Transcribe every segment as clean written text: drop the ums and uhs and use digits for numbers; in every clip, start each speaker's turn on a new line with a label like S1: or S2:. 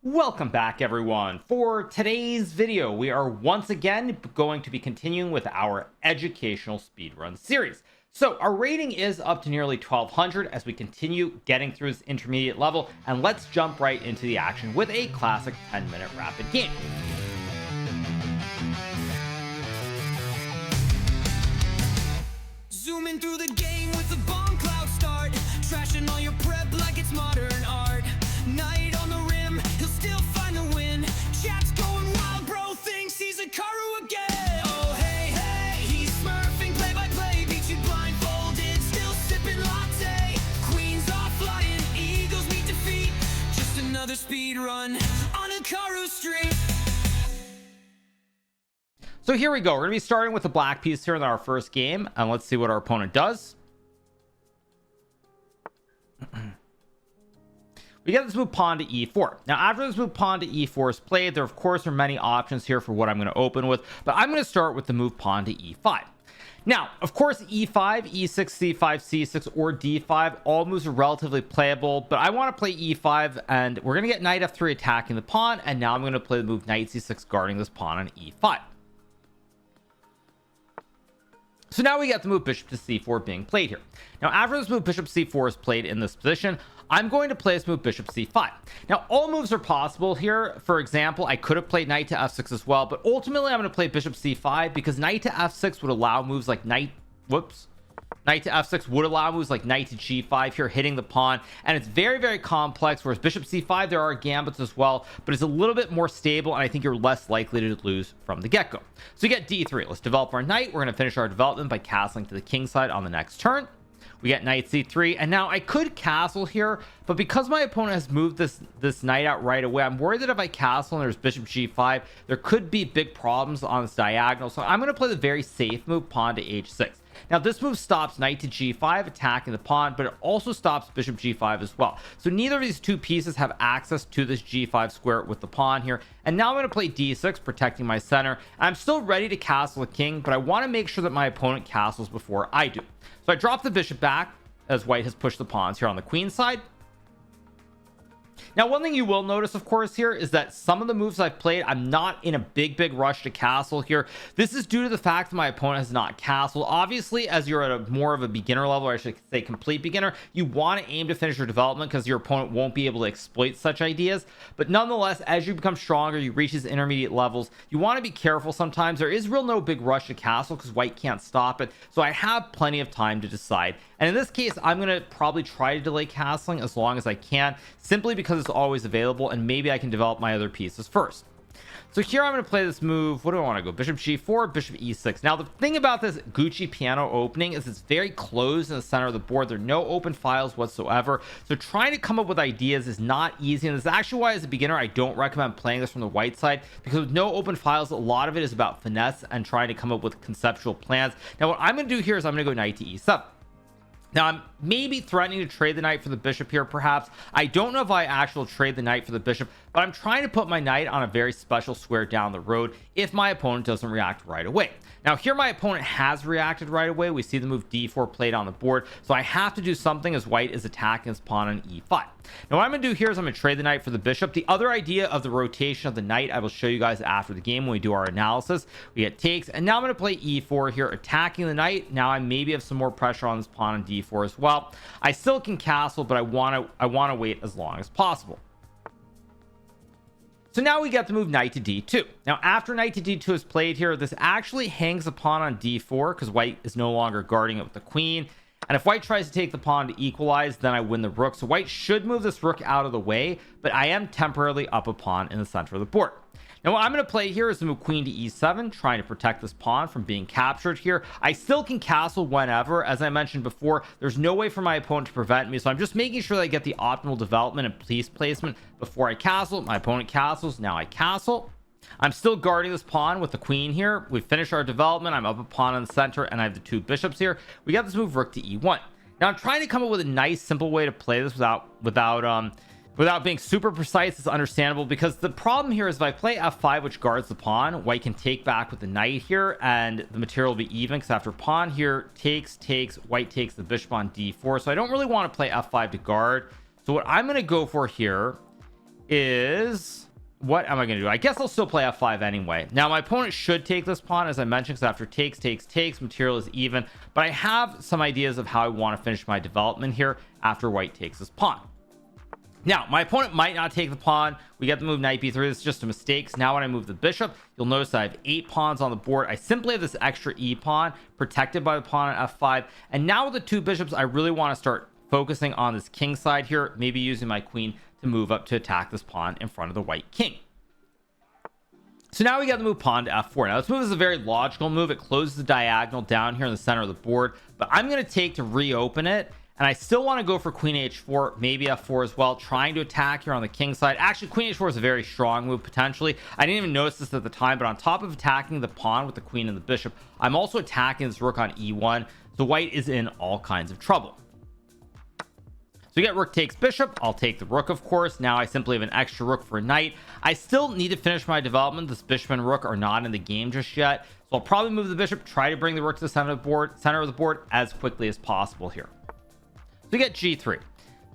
S1: Welcome back, everyone. For today's video, we are once again going to be continuing with our educational speedrun series. So our rating is up to nearly 1200 as we continue getting through this intermediate level, and let's jump right into the action with a classic 10-minute rapid game.
S2: Zooming through the game with a bomb cloud start, trashing all your prep like it's modern art. Night on the rim, he'll still find the win. Chat's going wild, bro thinks he's Hikaru again. Oh hey, hey, he's smurfing play by play, beat you blindfolded, still sipping latte. Queens are flying, egos meet defeat, just another speed run on Hikaru Street.
S1: So here we go. We're going to be starting with the black piece here in our first game, and let's see what our opponent does. We get this move pawn to e4. Now after this move pawn to e4 is played, there of course are many options here for what I'm going to open with, but I'm going to start with the move pawn to e5. Now of course e5, e6, c5, c6, or d5, all moves are relatively playable, but I want to play e5, and we're going to get knight f3 attacking the pawn, and now I'm going to play the move knight c6 guarding this pawn on e5. So now we get the move bishop to c4 being played here. Now after this move bishop c4 is played in this position, I'm going to play this move bishop c5. Now all moves are possible here. For example, I could have played knight to f6 as well, but ultimately I'm going to play bishop c5 because knight to f6 would allow moves like knight to f6 would allow moves like knight to g5 here, hitting the pawn, and it's very, very complex, whereas bishop c5 there are gambits as well, but it's a little bit more stable, and I think you're less likely to lose from the get-go. So you get d3. Let's develop our knight. We're going to finish our development by castling to the king side on the next turn. We get knight c3, and now I could castle here, but because my opponent has moved this knight out right away, I'm worried that if I castle and there's bishop g5, there could be big problems on this diagonal. So I'm going to play the very safe move pawn to h6. Now this move stops knight to g5 attacking the pawn, but it also stops bishop g5 as well. So neither of these two pieces have access to this g5 square with the pawn here. And now I'm going to play d6, protecting my center. I'm still ready to castle a king, but I want to make sure that my opponent castles before I do. So I drop the bishop back as white has pushed the pawns here on the queen side. Now one thing you will notice of course here is that some of the moves I've played, I'm not in a big rush to castle here. This is due to the fact that my opponent has not castled. Obviously as you're at a more of a beginner level, or I should say complete beginner, you want to aim to finish your development because your opponent won't be able to exploit such ideas. But nonetheless, as you become stronger, you reach these intermediate levels, you want to be careful. Sometimes there is no big rush to castle because white can't stop it, so I have plenty of time to decide. And in this case, I'm going to probably try to delay castling as long as I can, simply because it's always available, and maybe I can develop my other pieces first. So here I'm going to play this move. What do I want to go? Bishop g4, bishop e6. Now the thing about this Gucci piano opening is it's very closed in the center of the board. There are no open files whatsoever, so trying to come up with ideas is not easy, and this is actually why as a beginner I don't recommend playing this from the white side, because with no open files, a lot of it is about finesse and trying to come up with conceptual plans. Now what I'm going to do here is I'm going to go knight to e7. Now I'm maybe threatening to trade the knight for the bishop here, perhaps. I don't know if I actually trade the knight for the bishop, but I'm trying to put my knight on a very special square down the road if my opponent doesn't react right away. Now here my opponent has reacted right away. We see the move d4 played on the board, so I have to do something as white is attacking his pawn on e5. Now what I'm going to do here is I'm going to trade the knight for the bishop. The other idea of the rotation of the knight I will show you guys after the game when we do our analysis. We get takes, and now I'm going to play e4 here, attacking the knight. Now I maybe have some more pressure on this pawn on d4 as well. I still can castle, but I want to wait as long as possible. So now we get the move knight to d2. Now after knight to d2 is played here, this actually hangs the pawn on d4 because white is no longer guarding it with the queen. And if white tries to take the pawn to equalize, then I win the rook. So white should move this rook out of the way, but I am temporarily up a pawn in the center of the board. Now what I'm going to play here is the move queen to e7, trying to protect this pawn from being captured here. I still can castle whenever. As I mentioned before, there's no way for my opponent to prevent me, so I'm just making sure that I get the optimal development and piece placement before I castle. My opponent castles, now I castle. I'm still guarding this pawn with the queen here. We finish our development. I'm up a pawn in the center, and I have the two bishops here. We got this move rook to e1. Now I'm trying to come up with a nice simple way to play this without being super precise. It's understandable because the problem here is if I play f5, which guards the pawn, white can take back with the knight here, and the material will be even because after pawn here takes, white takes the bishop on d4. So I don't really want to play f5 to guard. So what I'm going to go for here is, what am I going to do? I guess I'll still play f5 anyway. Now my opponent should take this pawn, as I mentioned, because after takes, material is even, but I have some ideas of how I want to finish my development here after white takes this pawn. Now my opponent might not take the pawn. We get the move knight b3. This is just a mistake. So now when I move the bishop, you'll notice I have 8 pawns on the board. I simply have this extra e pawn protected by the pawn on f5, and now with the 2 bishops, I really want to start focusing on this king side here, maybe using my queen to move up to attack this pawn in front of the white king. So now we got the move pawn to f4. Now this move is a very logical move. It closes the diagonal down here in the center of the board, but I'm going to take to reopen it, and I still want to go for queen h4, maybe f4 as well, trying to attack here on the king side. Actually, queen h4 is a very strong move potentially. I didn't even notice this at the time, but on top of attacking the pawn with the queen and the bishop, I'm also attacking this rook on e1, so white is in all kinds of trouble. So we get rook takes bishop. I'll take the rook, of course. Now I simply have an extra rook for a knight. I still need to finish my development. This bishop and rook are not in the game just yet, so I'll probably move the bishop, try to bring the rook to the center of the board as quickly as possible here. So we get g3.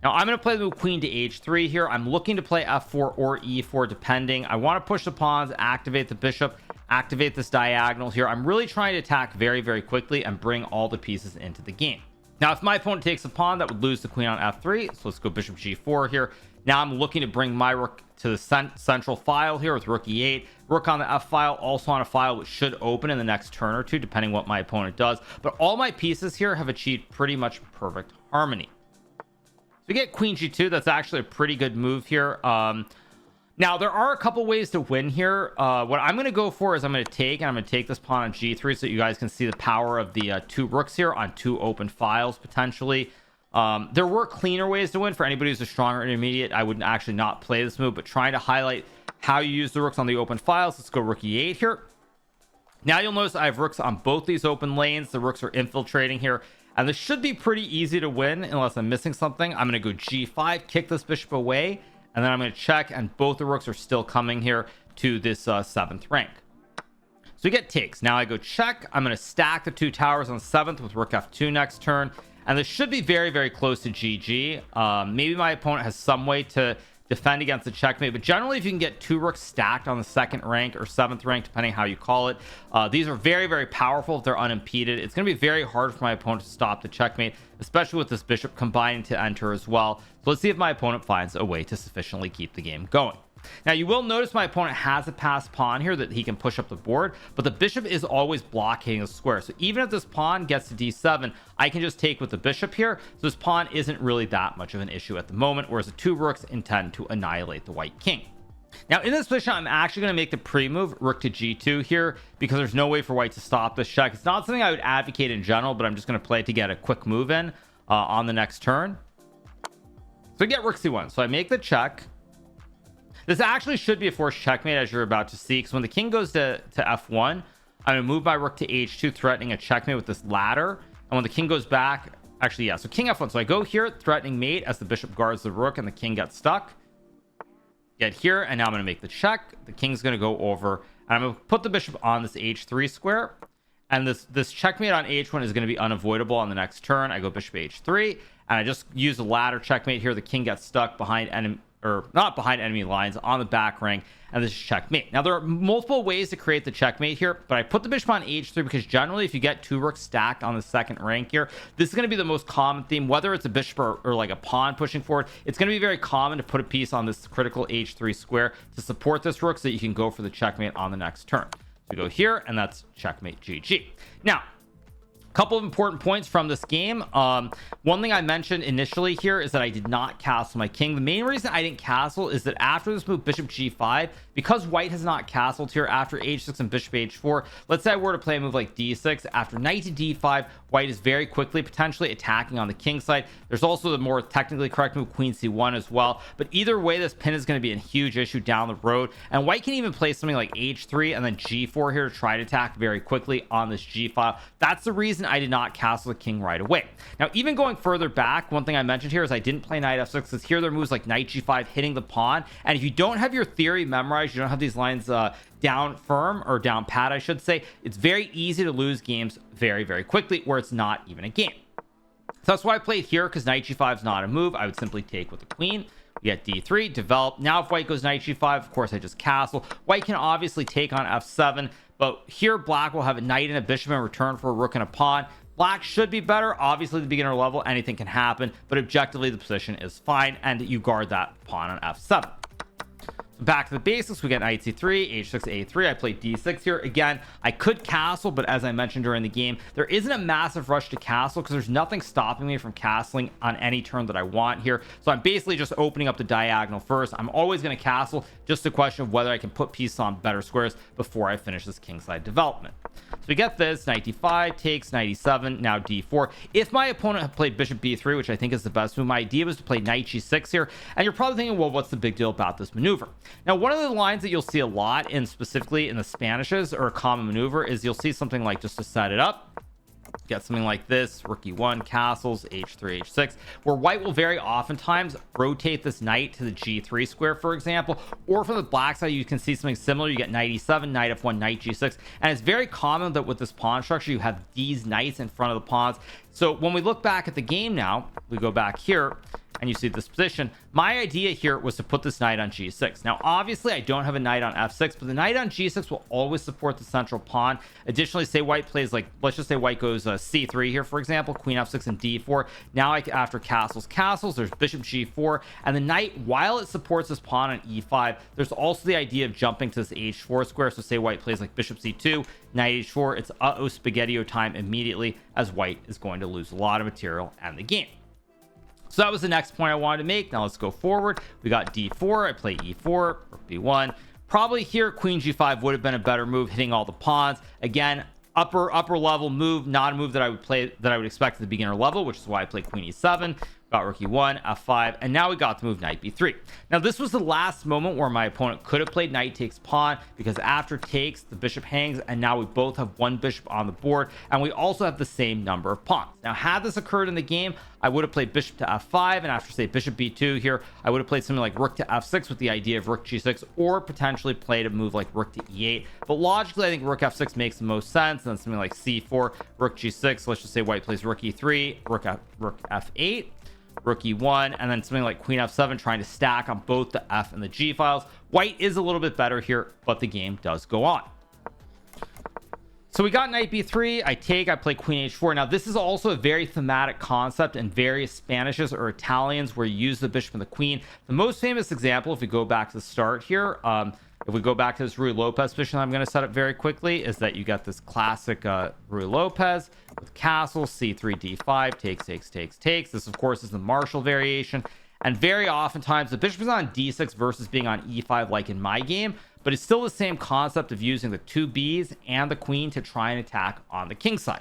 S1: Now I'm going to play the move queen to h3 here. I'm looking to play f4 or e4 depending. I want to push the pawns, activate the bishop, activate this diagonal here. I'm really trying to attack very, very quickly and bring all the pieces into the game. Now if my opponent takes a pawn, that would lose the queen on f3, so let's go bishop g4 here. Now I'm looking to bring my rook to the central file here with rook e8. Rook on the f file, also on a file which should open in the next turn or two depending what my opponent does, but all my pieces here have achieved pretty much perfect harmony. So we get queen g2. That's actually a pretty good move here. Now there are a couple ways to win here. What I'm going to go for is I'm going to take this pawn on g3 so that you guys can see the power of the 2 rooks here on 2 open files potentially. There were cleaner ways to win. For anybody who's a stronger intermediate, I would actually not play this move, but trying to highlight how you use the rooks on the open files. Let's go rook e8 here. Now you'll notice I have rooks on both these open lanes. The rooks are infiltrating here, and this should be pretty easy to win unless I'm missing something. I'm going to go g5, kick this bishop away, and then I'm going to check, and both the rooks are still coming here to this 7th rank. So we get takes. Now I go check. I'm going to stack the 2 towers on 7th with rook f2 next turn, and this should be very, very close to GG. Maybe my opponent has some way to defend against the checkmate, but generally if you can get 2 rooks stacked on the 2nd rank or 7th rank, depending how you call it, these are very, very powerful if they're unimpeded. It's going to be very hard for my opponent to stop the checkmate, especially with this bishop combining to enter as well. So let's see if my opponent finds a way to sufficiently keep the game going. Now you will notice my opponent has a passed pawn here that he can push up the board, but the bishop is always blockading the square. So even if this pawn gets to d7, I can just take with the bishop here. So this pawn isn't really that much of an issue at the moment, whereas the 2 rooks intend to annihilate the white king. Now in this position, I'm actually going to make the pre-move rook to g2 here because there's no way for white to stop this check. It's not something I would advocate in general, but I'm just going to play to get a quick move in on the next turn. So I get rook c1. So I make the check. This actually should be a forced checkmate, as you're about to see, because when the king goes to f1, I'm going to move my rook to h2, threatening a checkmate with this ladder. And when the king goes back, actually, yeah, so king f1. So I go here, threatening mate as the bishop guards the rook and the king gets stuck. Get here, and now I'm going to make the check. The king's going to go over, and I'm going to put the bishop on this h3 square. And this checkmate on h1 is going to be unavoidable on the next turn. I go bishop h3, and I just use the ladder checkmate here. The king gets stuck behind enemy, or not behind enemy lines, on the back rank, and this is checkmate. Now there are multiple ways to create the checkmate here, but I put the bishop on h3 because generally if you get 2 rooks stacked on the 2nd rank here, this is going to be the most common theme. Whether it's a bishop or like a pawn pushing forward, it's going to be very common to put a piece on this critical h3 square to support this rook so that you can go for the checkmate on the next turn. So we go here, and that's checkmate GG. Now couple of important points from this game. One thing I mentioned initially here is that I did not castle my king. The main reason I didn't castle is that after this move bishop g5, because white has not castled here after h6 and bishop h4, let's say I were to play a move like d6, after knight to d5, white is very quickly potentially attacking on the king side. There's also the more technically correct move queen c1 as well, but either way this pin is going to be a huge issue down the road, and white can even play something like h3 and then g4 here to try to attack very quickly on this g file. That's the reason I did not castle the king right away. Now even going further back, one thing I mentioned here is I didn't play knight f6 because here there are moves like knight g5 hitting the pawn, and if you don't have your theory memorized, you don't have these lines down firm, or down pat I should say, it's very easy to lose games very, very quickly where it's not even a game. So that's why I played here, because knight g5 is not a move. I would simply take with the queen. We get d3 develop. Now if white goes knight g5, of course I just castle. White can obviously take on f7, but here black will have a knight and a bishop in return for a rook and a pawn. Black should be better. Obviously the beginner level, anything can happen, but objectively the position is fine, and you guard that pawn on f7. Back to the basics, we get knight c3, h6, a3. I played d6 here. Again, I could castle, but as I mentioned during the game, there isn't a massive rush to castle because there's nothing stopping me from castling on any turn that I want here. So I'm basically just opening up the diagonal first. I'm always going to castle, just a question of whether I can put pieces on better squares before I finish this kingside development. So we get this, knight d5 takes, knight e7, now d4. If my opponent had played bishop b3, which I think is the best move, my idea was to play knight g6 here. And you're probably thinking, well, what's the big deal about this maneuver? Now, one of the lines that you'll see a lot in specifically in the Spanishes or a common maneuver is you'll see something like, just to set it up, get something like this, rook e1, castles, h3, h6, where white will very oftentimes rotate this knight to the g3 square, for example, or from the black side you can see something similar. You get knight e7, knight f1, knight g6, and it's very common that with this pawn structure you have these knights in front of the pawns. So when we look back at the game now, we go back here and you see this position. My idea here was to put this knight on g6. Now obviously I don't have a knight on f6, but the knight on g6 will always support the central pawn. Additionally, say white plays, like, let's just say white goes c3 here, for example, queen f6 and d4. Now after castles, there's bishop g4, and the knight, while it supports this pawn on e5, there's also the idea of jumping to this h4 square. So say white plays like bishop c2, knight h4, it's spaghetti-o time immediately, as white is going to lose a lot of material and the game. So that was the next point I wanted to make. Now let's go forward. We got d4. I play e4, rook b1. Probably here queen g5 would have been a better move, hitting all the pawns. Again, upper level move, not a move that I would expect at the beginner level, which is why I played queen e7. Got rook e1, f5, and now we got to move knight b3. Now this was the last moment where my opponent could have played knight takes pawn, because after takes the bishop hangs, and now we both have one bishop on the board, and we also have the same number of pawns. Now had this occurred in the game, I would have played bishop to f5, and after say bishop b2 here, I would have played something like rook to f6 with the idea of rook g6, or potentially played a move like rook to e8. But logically I think rook f6 makes the most sense, and then something like c4, rook g6. Let's just say white plays rook e3, rook f8, rook e1, and then something like queen f7, trying to stack on both the f and the g files. White is a little bit better here, but the game does go on. So we got knight b3, I play queen h4. Now this is also a very thematic concept in various Spanishes or Italians where you use the bishop and the queen. The most famous example, if we go back to the start here, if we go back to this Ruy Lopez position I'm going to set up very quickly, is that you got this classic Ruy Lopez with castle, c3, d5, takes. This, of course, is the Marshall variation. And very oftentimes the bishop is on d6 versus being on e5 like in my game, but it's still the same concept of using the two Bs and the queen to try and attack on the king side.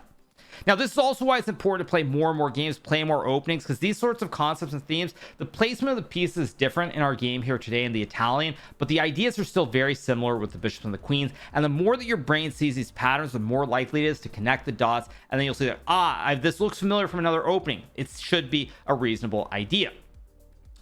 S1: Now this is also why it's important to play more and more games, play more openings, because these sorts of concepts and themes, the placement of the pieces is different in our game here today in the Italian, but the ideas are still very similar with the bishops and the queens. And the more that your brain sees these patterns, the more likely it is to connect the dots, and then you'll see that this looks familiar from another opening. It should be a reasonable idea.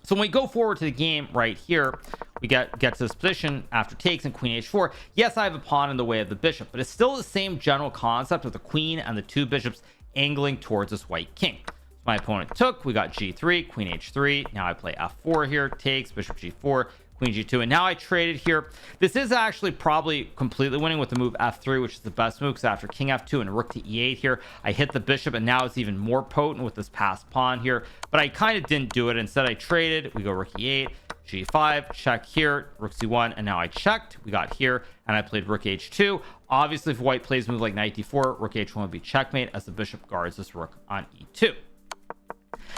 S1: So when we go forward to the game right here, we get to this position after takes and queen h4. Yes, I have a pawn in the way of the bishop, but it's still the same general concept of the queen and the two bishops angling towards this white king. So my opponent took, we got g3, queen h3. Now I play f4 here, takes, bishop g4, queen g2, and now I traded here. This is actually probably completely winning with the move f3, which is the best move, because after king f2 and rook to e8 here, I hit the bishop, and now it's even more potent with this passed pawn here. But I kind of didn't do it. Instead I traded. We go rook e8, g5, check here, rook c1, and now I checked. We got here, and I played rook h2. Obviously if white plays a move like knight d4, rook h1 would be checkmate, as the bishop guards this rook on e2.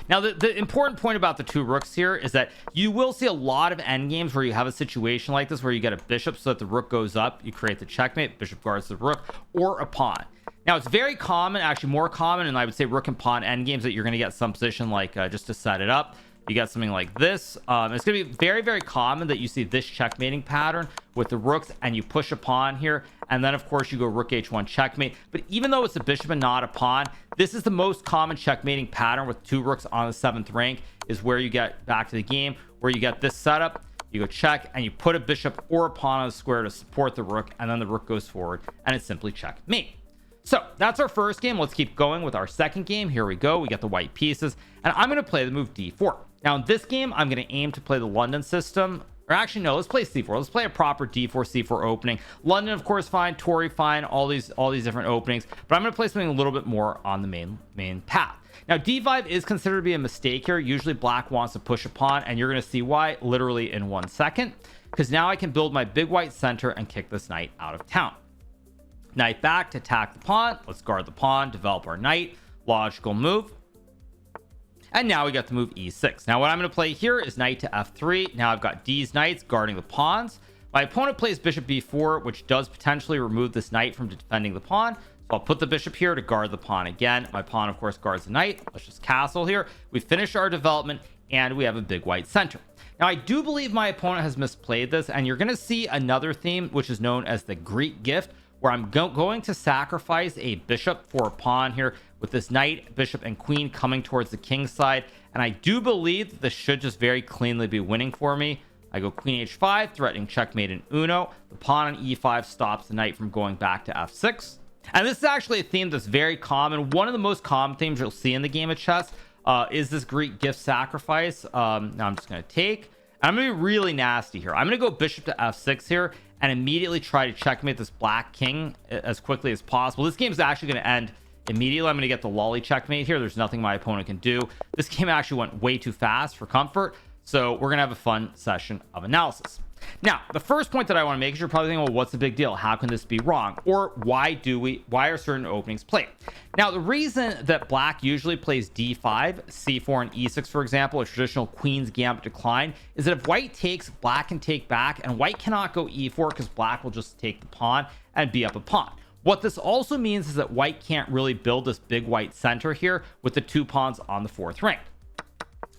S1: Now the important point about the two rooks here is that you will see a lot of endgames where you have a situation like this where you get a bishop so that the rook goes up, you create the checkmate, bishop guards the rook, or a pawn. Now it's very common, actually more common, and I would say rook and pawn endgames, that you're going to get some position like just to set it up, you got something like this. It's going to be very, very common that you see this checkmating pattern with the rooks, and you push a pawn here, and then of course you go rook h1 checkmate. But even though it's a bishop and not a pawn, this is the most common checkmating pattern with two rooks on the 7th rank, is where you get back to the game where you get this setup, you go check, and you put a bishop or a pawn on the square to support the rook, and then the rook goes forward, and it's simply checkmate. So that's our first game. Let's keep going with our second game. Here we go. We got the white pieces, and I'm going to play the move d4. Now in this game, I'm going to aim to play the London system. Or actually, no, let's play c4. Let's play a proper d4 c4 opening. London, of course, fine. Tory, fine. All these different openings. But I'm going to play something a little bit more on the main path. Now d5 is considered to be a mistake here. Usually black wants to push a pawn, and you're going to see why literally in 1 second. Because now I can build my big white center and kick this knight out of town. Knight back to attack the pawn. Let's guard the pawn, develop our knight. Logical move. And now we got the move e6. Now what I'm going to play here is knight to f3. Now I've got these knights guarding the pawns. My opponent plays bishop b4, which does potentially remove this knight from defending the pawn. So I'll put the bishop here to guard the pawn again. My pawn, of course, guards the knight. Let's just castle here. We finish our development, and we have a big white center. Now I do believe my opponent has misplayed this, and you're going to see another theme, which is known as the Greek gift, where I'm going to sacrifice a bishop for a pawn here with this knight, bishop, and queen coming towards the king side. And I do believe that this should just very cleanly be winning for me. I go queen h5, threatening checkmate in uno. The pawn on e5 stops the knight from going back to f6. And this is actually a theme that's very common. One of the most common themes you'll see in the game of chess is this Greek gift sacrifice. Now I'm just going to take. And I'm going to be really nasty here. I'm going to go bishop to f6 here and immediately try to checkmate this black king as quickly as possible. This game is actually going to end immediately. I'm going to get the lolly checkmate here. There's nothing my opponent can do. This game actually went way too fast for comfort. So we're going to have a fun session of analysis. Now, the first point that I want to make is you're probably thinking, well, what's the big deal? How can this be wrong? Or why are certain openings played? Now, the reason that black usually plays d5, c4, and e6, for example, a traditional queen's gambit decline, is that if white takes, black can take back, and white cannot go e4 because black will just take the pawn and be up a pawn. What this also means is that white can't really build this big white center here with the 2 pawns on the 4th rank.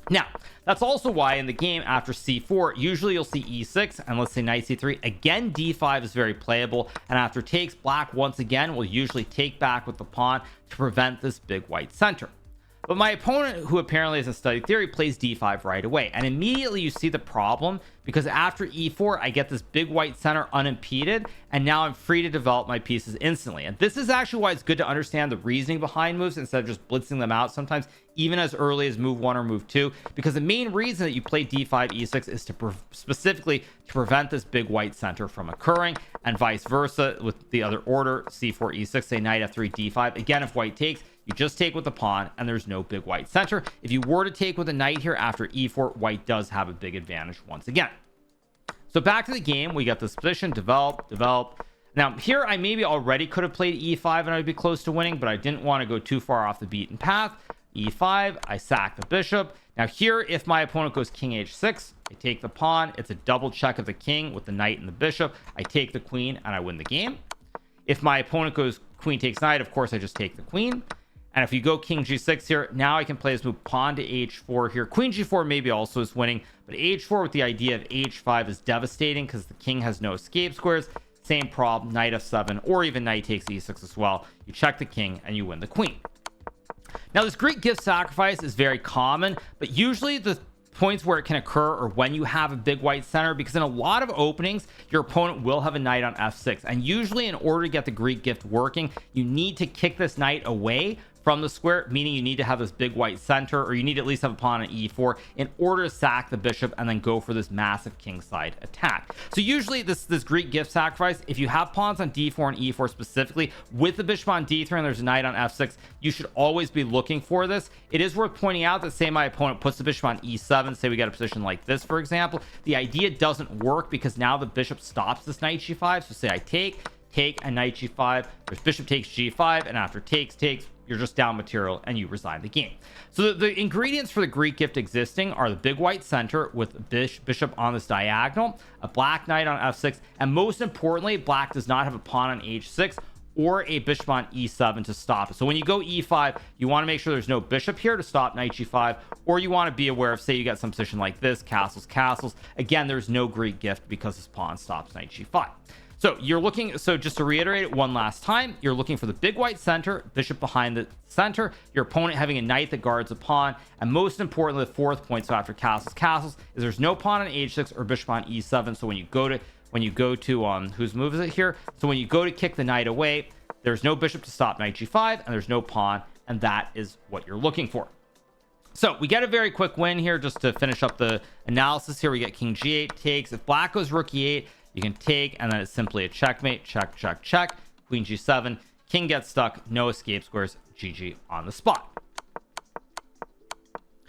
S1: Now, that's also why in the game after c4, usually you'll see e6 and let's say knight c3. Again, d5 is very playable. And after takes, black once again will usually take back with the pawn to prevent this big white center. But my opponent, who apparently hasn't studied theory, plays d5 right away. And immediately you see the problem because after e4, I get this big white center unimpeded. And now I'm free to develop my pieces instantly. And this is actually why it's good to understand the reasoning behind moves instead of just blitzing them out sometimes, even as early as move 1 or move 2. Because the main reason that you play d5, e6 is to specifically to prevent this big white center from occurring, and vice versa with the other order, c4, e6, say knight f3, d5. Again, if white takes, you just take with the pawn and there's no big white center. If you were to take with a knight here after e4, white does have a big advantage once again. So back to the game, we got this position, develop. Now here I maybe already could have played e5 and I'd be close to winning, but I didn't want to go too far off the beaten path. e5, I sack the bishop. Now here, if my opponent goes king h6, I take the pawn. It's a double check of the king with the knight and the bishop. I take the queen and I win the game. If my opponent goes queen takes knight, of course I just take the queen. And if you go king g6 here, now I can play this move pawn to h4 here. Queen g4 maybe also is winning, but h4 with the idea of h5 is devastating because the king has no escape squares. Same problem, knight f7, or even knight takes e6 as well. You check the king and you win the queen. Now this Greek gift sacrifice is very common, but usually the points where it can occur or when you have a big white center, because in a lot of openings your opponent will have a knight on f6, and usually in order to get the Greek gift working, you need to kick this knight away from the square, meaning you need to have this big white center, or you need to at least have a pawn on e4 in order to sack the bishop and then go for this massive kingside attack. So usually this Greek gift sacrifice, if you have pawns on d4 and e4 specifically with the bishop on d3 and there's a knight on f6, you should always be looking for this. It is worth pointing out that say my opponent puts the bishop on e7, say we get a position like this, for example, the idea doesn't work because now the bishop stops this knight g5. So say I take and knight g5, there's bishop takes g5, and after takes, you're just down material and you resign the game. So the ingredients for the Greek gift existing are the big white center with bishop on this diagonal, a black knight on f6, and most importantly, black does not have a pawn on h6 or a bishop on e7 to stop it. So when you go e5, you want to make sure there's no bishop here to stop knight g5, or you want to be aware of, say you get some position like this, castles. Again, there's no Greek gift because this pawn stops knight g5. So you're looking, so just to reiterate it one last time, you're looking for the big white center, bishop behind the center, your opponent having a knight that guards a pawn, and most importantly, the fourth point, so after castles, is there's no pawn on h6 or bishop on e7. So when you go to whose move is it here? So when you go to kick the knight away, there's no bishop to stop knight g5, and there's no pawn, and that is what you're looking for. So we get a very quick win here. Just to finish up the analysis here, we get king g8 takes. If black goes rook e8, you can take, and then it's simply a checkmate. Check, check, check. Queen g7, king gets stuck, no escape squares, GG on the spot.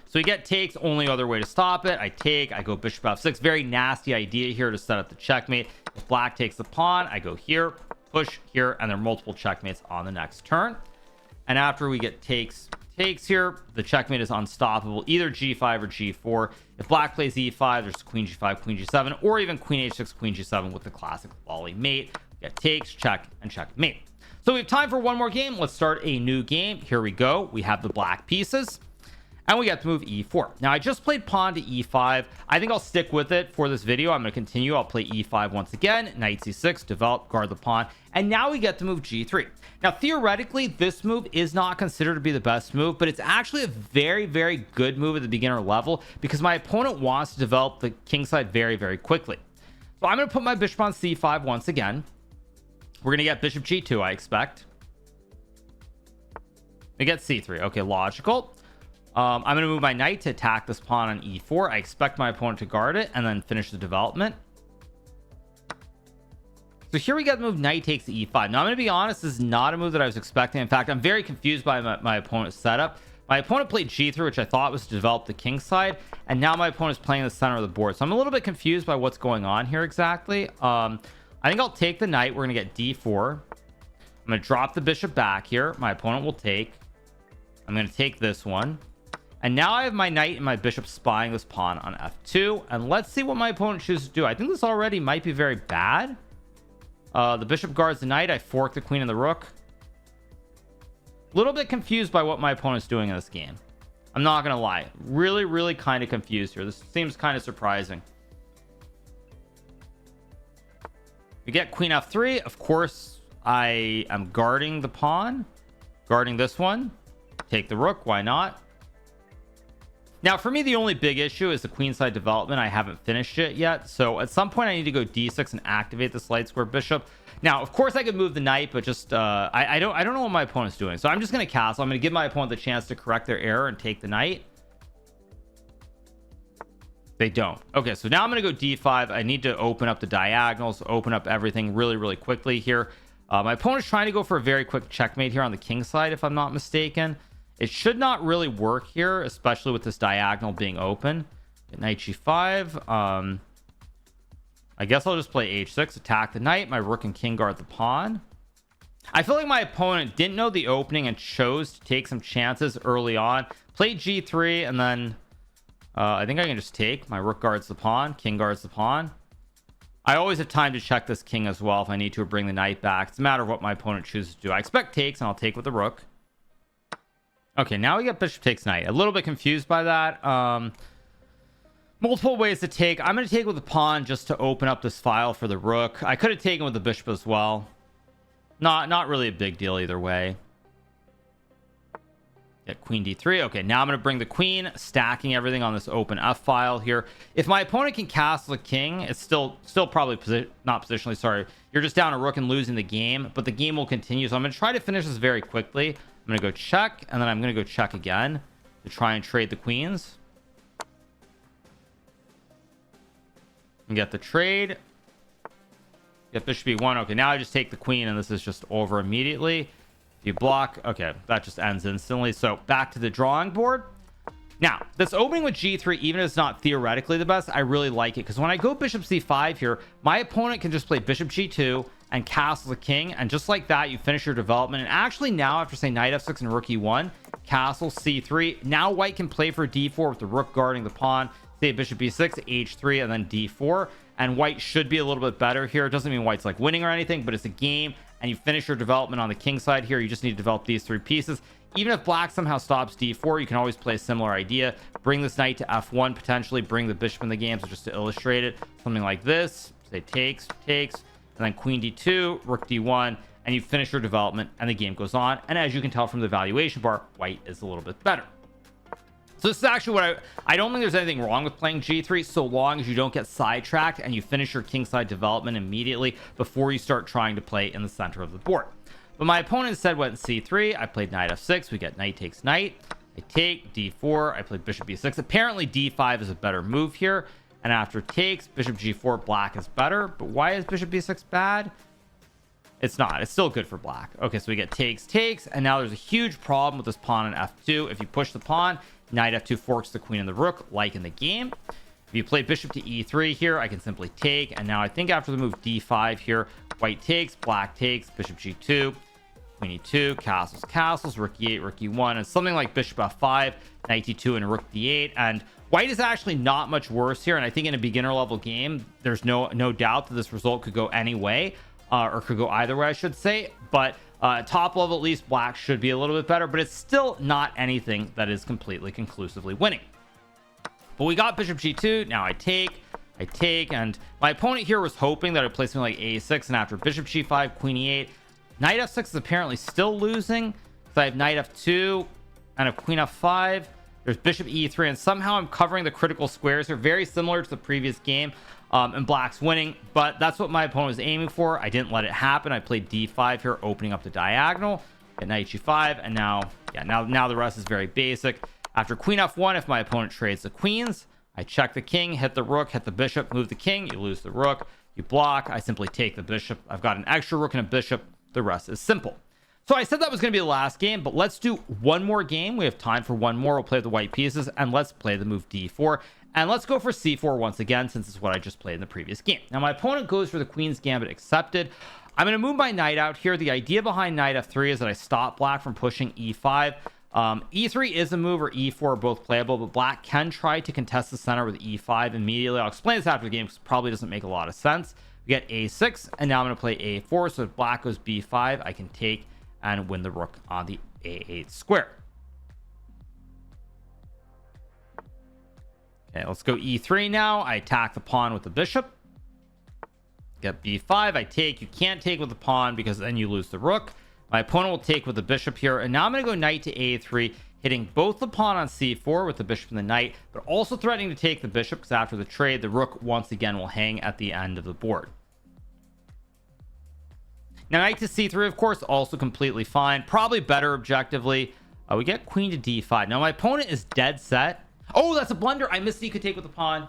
S1: So we get takes, only other way to stop it. I take, I go bishop f6. Very nasty idea here to set up the checkmate. If black takes the pawn, I go here, push here, and there are multiple checkmates on the next turn. And after we get takes here, the checkmate is unstoppable, either g5 or g4. If black plays e5, there's queen g5, queen g7, or even queen h6, queen g7 with the classic volley mate. We get takes, check, and checkmate. So we have time for one more game. Let's start a new game. Here we go. We have the black pieces, and we get to move e4. Now, I just played pawn to e5. I think I'll stick with it for this video. I'm going to continue. I'll play e5 once again, knight c6, develop, guard the pawn, and now we get to move g3. Now, theoretically, this move is not considered to be the best move, but it's actually a very, very good move at the beginner level because my opponent wants to develop the king side very, very quickly. So I'm going to put my bishop on c5 once again. We're going to get bishop g2, I expect. We get c3. Okay, logical. I'm going to move my knight to attack this pawn on e4. I expect my opponent to guard it and then finish the development. So here we get the move knight takes e5. Now, I'm going to be honest, this is not a move that I was expecting. In fact, I'm very confused by my opponent's setup. My opponent played g3, which I thought was to develop the king side, and now my opponent is playing the center of the board. So I'm a little bit confused by what's going on here exactly. I think I'll take the knight. We're going to get d4. I'm going to drop the bishop back here. My opponent will take. I'm going to take this one. And now I have my knight and my bishop spying this pawn on f2. And let's see what my opponent chooses to do. I think this already might be very bad. The bishop guards the knight. I fork the queen and the rook. A little bit confused by what my opponent's doing in this game. I'm not going to lie. Really, really kind of confused here. This seems kind of surprising. We get queen f3. Of course, I am guarding the pawn. Guarding this one. Take the rook. Why not? Now, for me, the only big issue is the queenside development. I haven't finished it yet. So at some point, I need to go d6 and activate this light square bishop. Now, of course, I could move the knight, but just I don't know what my opponent's doing. So I'm just going to castle. I'm going to give my opponent the chance to correct their error and take the knight. They don't. Okay, so now I'm going to go d5. I need to open up the diagonals, open up everything really, really quickly here. My opponent's trying to go for a very quick checkmate here on the king side, if I'm not mistaken. It should not really work here, especially with this diagonal being open. Knight g5. I guess I'll just play h6, attack the knight. My rook and king guard the pawn. I feel like my opponent didn't know the opening and chose to take some chances early on. Played g3, and then I think I can just take. My rook guards the pawn, king guards the pawn. I always have time to check this king as well if I need to, or bring the knight back. It's a matter of what my opponent chooses to do. I expect takes, and I'll take with the rook. Okay, now we get bishop takes knight. A little bit confused by that. Multiple ways to take. I'm going to take with the pawn just to open up this file for the rook. I could have taken with the bishop as well. Not really a big deal either way. Get queen d3. Okay, now I'm going to bring the queen, stacking everything on this open f file here. If my opponent can castle the king, it's still probably not positionally. Sorry, you're just down a rook and losing the game, but the game will continue. So I'm going to try to finish this very quickly. I'm going to go check, and then I'm going to go check again to try and trade the queens. And get the trade. Get bishop e1. Okay, now I just take the queen, and this is just over immediately. You block. Okay, that just ends instantly. So back to the drawing board. Now, this opening with g3, even if it's not theoretically the best, I really like it. Because when I go bishop c5 here, my opponent can just play bishop g2 and castle the king, and just like that, you finish your development. And actually now, after say knight f6 and rook e1, castle c3, now white can play for d4 with the rook guarding the pawn. Say bishop b6, h3, and then d4, and white should be a little bit better here. It doesn't mean white's like winning or anything, but it's a game, and you finish your development on the king side here. You just need to develop these three pieces. Even if black somehow stops d4, you can always play a similar idea. Bring this knight to f1, potentially bring the bishop in the game. So just to illustrate it, something like this. Say takes, and then queen d2, rook d1, and you finish your development, and the game goes on. And as you can tell from the valuation bar, white is a little bit better. So this is actually what I don't think there's anything wrong with playing g3, so long as you don't get sidetracked and you finish your kingside development immediately before you start trying to play in the center of the board. but my opponent instead went c3. I played knight f6. We get knight takes knight. I take d4. I played bishop b6. Apparently d5 is a better move here, and after takes, bishop g4, black is better. But why is bishop b6 bad? It's not. It's still good for black. Okay, so we get takes, and now there's a huge problem with this pawn on f2. If you push the pawn, knight f2 forks the queen and the rook, like in the game. If you play bishop to e3 here, I can simply take, and now I think after the move d5 here, white takes, black takes, bishop g2, queen e2, castles, rook e8, rook e1, and something like bishop f5, knight d2, and rook d8. And white is actually not much worse here, and I think in a beginner level game, there's no doubt that this result could go any way. Or could go either way, I should say. But top level, at least, black should be a little bit better, but it's still not anything that is completely conclusively winning. But we got bishop g2. Now I take, and my opponent here was hoping that I'd play something like a6, and after bishop g5, queen e8, knight f6 is apparently still losing. So I have knight f2 and a queen f5. There's bishop e3, and somehow I'm covering the critical squares here, very similar to the previous game. And black's winning, but that's what my opponent was aiming for. I didn't let it happen. I played d5 here, opening up the diagonal, at knight g5, and now the rest is very basic. After queen f1, if my opponent trades the queens, I check the king, hit the rook, hit the bishop, move the king, you lose the rook, you block, I simply take the bishop. I've got an extra rook and a bishop. The rest is simple. So I said that was going to be the last game, but let's do one more game. We have time for one more. We'll play the white pieces, and let's play the move d4. And let's go for c4 once again, since it's what I just played in the previous game. Now, my opponent goes for the queen's gambit, accepted. I'm going to move my knight out here. The idea behind knight f3 is that I stop black from pushing e5. E3 is a move, or e4 are both playable, but black can try to contest the center with e5 immediately. I'll explain this after the game because it probably doesn't make a lot of sense. We get a6, and now I'm going to play a4. So if black goes b5, I can take and win the rook on the a8 square. Okay, let's go e3 now. I attack the pawn with the bishop. Get b5. I take. You can't take with the pawn because then you lose the rook. My opponent will take with the bishop here. And now I'm going to go knight to a3, hitting both the pawn on c4 with the bishop and the knight, but also threatening to take the bishop because after the trade, the rook once again will hang at the end of the board. Now, knight to c3, of course, also completely fine. Probably better objectively. We get queen to d5. Now, my opponent is dead set. Oh, that's a blunder. I missed that you could take with the pawn.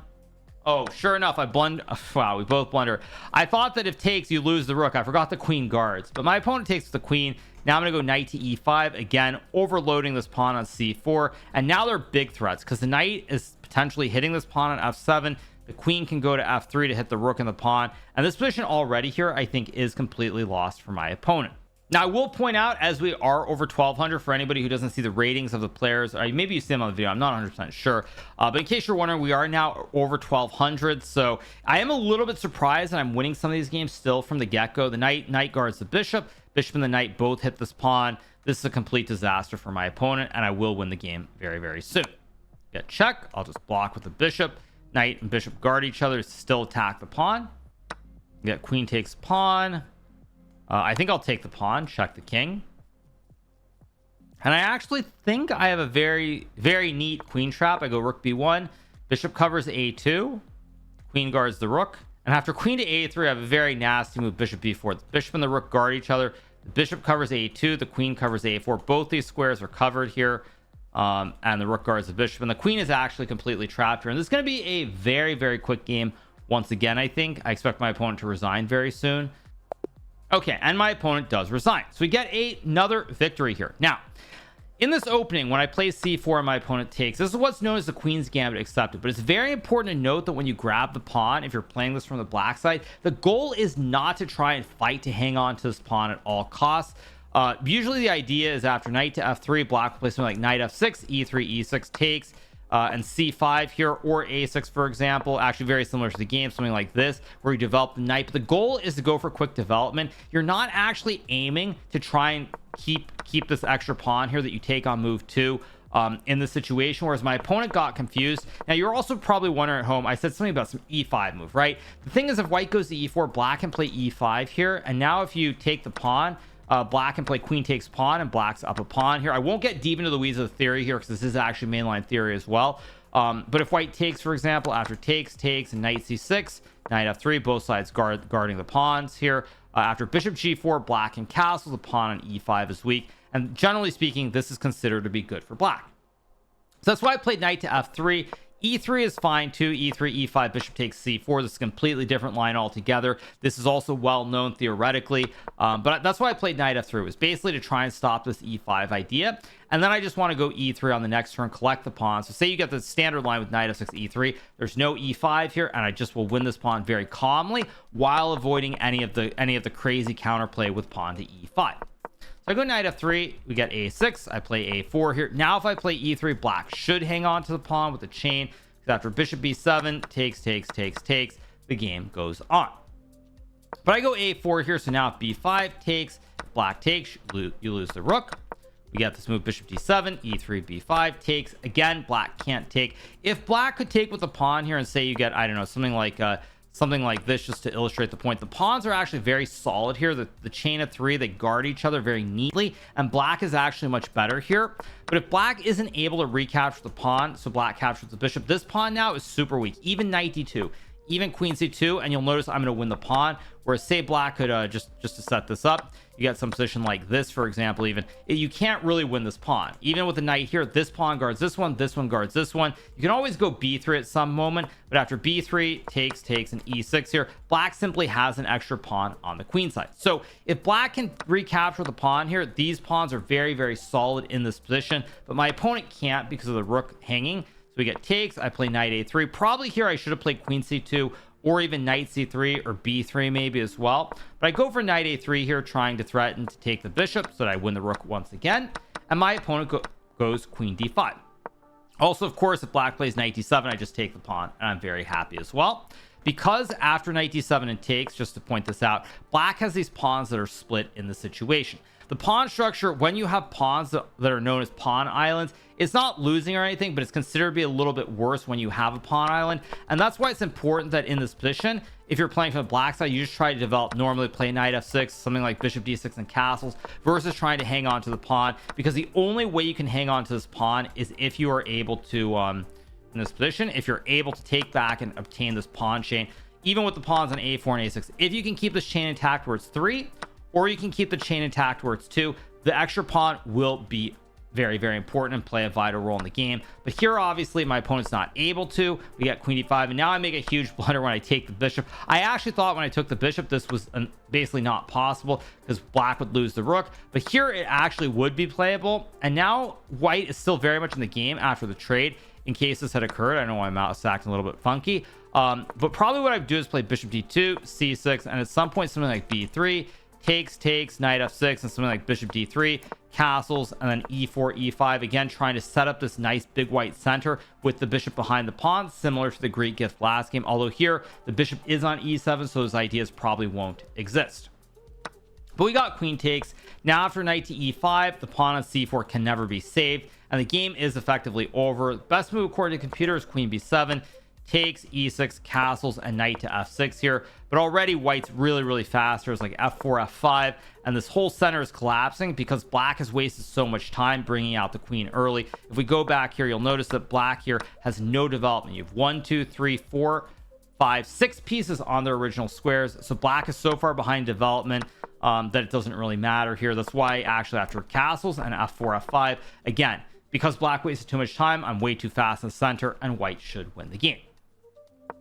S1: Oh, sure enough, I blunder. Wow, we both blunder. I thought that if takes, you lose the rook. I forgot the queen guards. But my opponent takes with the queen. Now I'm going to go knight to e5. Again, overloading this pawn on c4. And now they're big threats because the knight is potentially hitting this pawn on f7. The queen can go to f3 to hit the rook and the pawn. And this position already here, I think, is completely lost for my opponent. Now, I will point out, as we are over 1200, for anybody who doesn't see the ratings of the players, or maybe you see them on the video, I'm not 100% sure. But in case you're wondering, we are now over 1200. So I am a little bit surprised that I'm winning some of these games still from the get-go. The knight guards the bishop. Bishop and the knight both hit this pawn. This is a complete disaster for my opponent, and I will win the game very, very soon. Get check. I'll just block with the bishop. Knight and bishop guard each other, still attack the pawn. Get queen takes pawn. I think I'll take the pawn, check the king. And I actually think I have a very, very neat queen trap. I go rook b1, bishop covers a2, queen guards the rook. And after queen to a3, I have a very nasty move, bishop b4. The bishop and the rook guard each other. The bishop covers a2, the queen covers a4. Both these squares are covered here. And the rook guards the bishop. And the queen is actually completely trapped here. And this is going to be a very, very quick game once again, I think. I expect my opponent to resign very soon. Okay, and my opponent does resign. So we get another victory here. Now, in this opening, when I play c4 and my opponent takes, this is what's known as the queen's gambit accepted. But it's very important to note that when you grab the pawn, if you're playing this from the black side, the goal is not to try and fight to hang on to this pawn at all costs. Usually the idea is after knight to f3, black will play something like knight f6, e3, e6 takes, and c5 here, or a6, for example. Actually very similar to the game, something like this, where you develop the knight. But the goal is to go for quick development. You're not actually aiming to try and keep this extra pawn here that you take on move 2 in this situation, whereas my opponent got confused. Now, you're also probably wondering at home, I said something about some e5 move, right? The thing is, if white goes to e4, black can play e5 here, and now if you take the pawn, black can play queen takes pawn, and black's up a pawn here. I won't get deep into the weeds of the theory here because this is actually mainline theory as well. But if white takes, for example, after takes, and knight c6, knight f3, both sides guarding the pawns here. After bishop g4, black can castle, the pawn on e5 is weak, and generally speaking this is considered to be good for black. So that's why I played knight to f3. E3 is fine too. E3, E5, bishop takes C4. This is a completely different line altogether. This is also well known theoretically, but that's why I played knight F3. It was basically to try and stop this E5 idea. And then I just want to go E3 on the next turn, collect the pawn. So say you get the standard line with knight F6, E3. There's no E5 here, and I just will win this pawn very calmly while avoiding any of the crazy counterplay with pawn to E5. So I go knight f3, we get a6, I play a4 here. Now if I play e3, black should hang on to the pawn with the chain, because after bishop b7, takes, the game goes on. But I go a4 here, so now if b5 takes, black takes, you lose the rook. We get this move bishop d7, e3, b5 takes. Again, black can't take. If black could take with the pawn here and say you get, I don't know, something like this, just to illustrate the point. The pawns are actually very solid here. The chain of three, they guard each other very neatly, and black is actually much better here. But if black isn't able to recapture the pawn, so black captures the bishop, this pawn now is super weak. Even knight d2, even queen c2, and you'll notice I'm going to win the pawn. Whereas say black could just to set this up, you get some position like this, for example. Even you can't really win this pawn. Even with the knight here, this pawn guards this one guards this one. You can always go b3 at some moment, but after b3 takes and e6 here, black simply has an extra pawn on the queen side. So if black can recapture the pawn here, these pawns are very, very solid in this position, but my opponent can't because of the rook hanging. So we get takes, I play knight a3. Probably here I should have played queen c2 or even knight c3 or b3 maybe as well, but I go for knight a3 here, trying to threaten to take the bishop so that I win the rook once again, and my opponent goes queen d5. Also, of course, if black plays knight d7, I just take the pawn, and I'm very happy as well, because after knight d7 and takes, just to point this out, black has these pawns that are split in the situation. The pawn structure, when you have pawns that are known as pawn islands, it's not losing or anything, but it's considered to be a little bit worse when you have a pawn island. And that's why it's important that in this position, if you're playing from the black side, you just try to develop, normally play knight f6, something like bishop d6 and castles, versus trying to hang on to the pawn, because the only way you can hang on to this pawn is if you are able to, in this position, if you're able to take back and obtain this pawn chain, even with the pawns on a4 and a6. If you can keep this chain intact where it's 3, or you can keep the chain intact where it's 2, the extra pawn will be very, very important and play a vital role in the game. But here, obviously, my opponent's not able to. We got queen d5, and now I make a huge blunder when I take the bishop. I actually thought when I took the bishop, this was basically not possible because black would lose the rook. But here, it actually would be playable. And now white is still very much in the game after the trade, in case this had occurred. I know my mouse is acting a little bit funky. But probably what I'd do is play bishop d2, c6, and at some point, something like b3, takes, knight f6, and something like bishop d3, castles, and then e4, e5, again trying to set up this nice big white center with the bishop behind the pawn, similar to the Greek gift last game, although here the bishop is on e7, so those ideas probably won't exist. But we got queen takes. Now after knight to e5, the pawn on c4 can never be saved, and the game is effectively over. Best move according to the computer is queen b7, takes, e6, castles, and knight to f6 here. But already white's really, really fast. There's like f4, f5, and this whole center is collapsing because black has wasted so much time bringing out the queen early. If we go back here, you'll notice that black here has no development. You have 1, 2, 3, 4, 5, 6 pieces on their original squares. So black is so far behind development that it doesn't really matter here. That's why actually after castles and f4, f5, again, because black wasted too much time, I'm way too fast in the center, and white should win the game.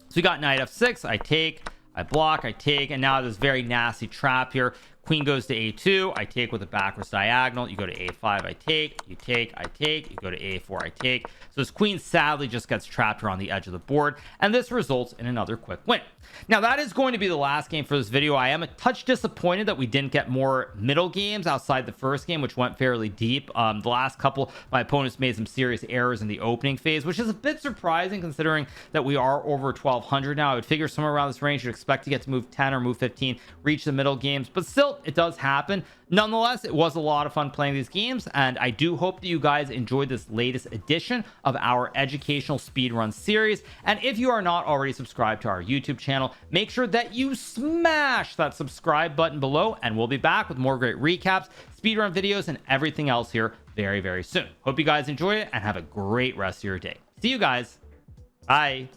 S1: So we got knight f6, I take, I block, I take, and now this very nasty trap here. Queen goes to a2, I take with a backwards diagonal. You go to a5, I take, you take, I take, you go to a4, I take. So this queen sadly just gets trapped around the edge of the board, and this results in another quick win. Now that is going to be the last game for this video. I am a touch disappointed that we didn't get more middle games outside the first game, which went fairly deep. The last couple, my opponents made some serious errors in the opening phase, which is a bit surprising considering that we are over 1200 now. I would figure somewhere around this range you'd expect to get to move 10 or move 15, reach the middle games, but still it does happen. Nonetheless, it was a lot of fun playing these games, and I do hope that you guys enjoyed this latest edition of our educational speedrun series. And if you are not already subscribed to our YouTube channel, make sure that you smash that subscribe button below, and we'll be back with more great recaps, speedrun videos, and everything else here very, very soon. Hope you guys enjoy it and have a great rest of your day. See you guys. Bye.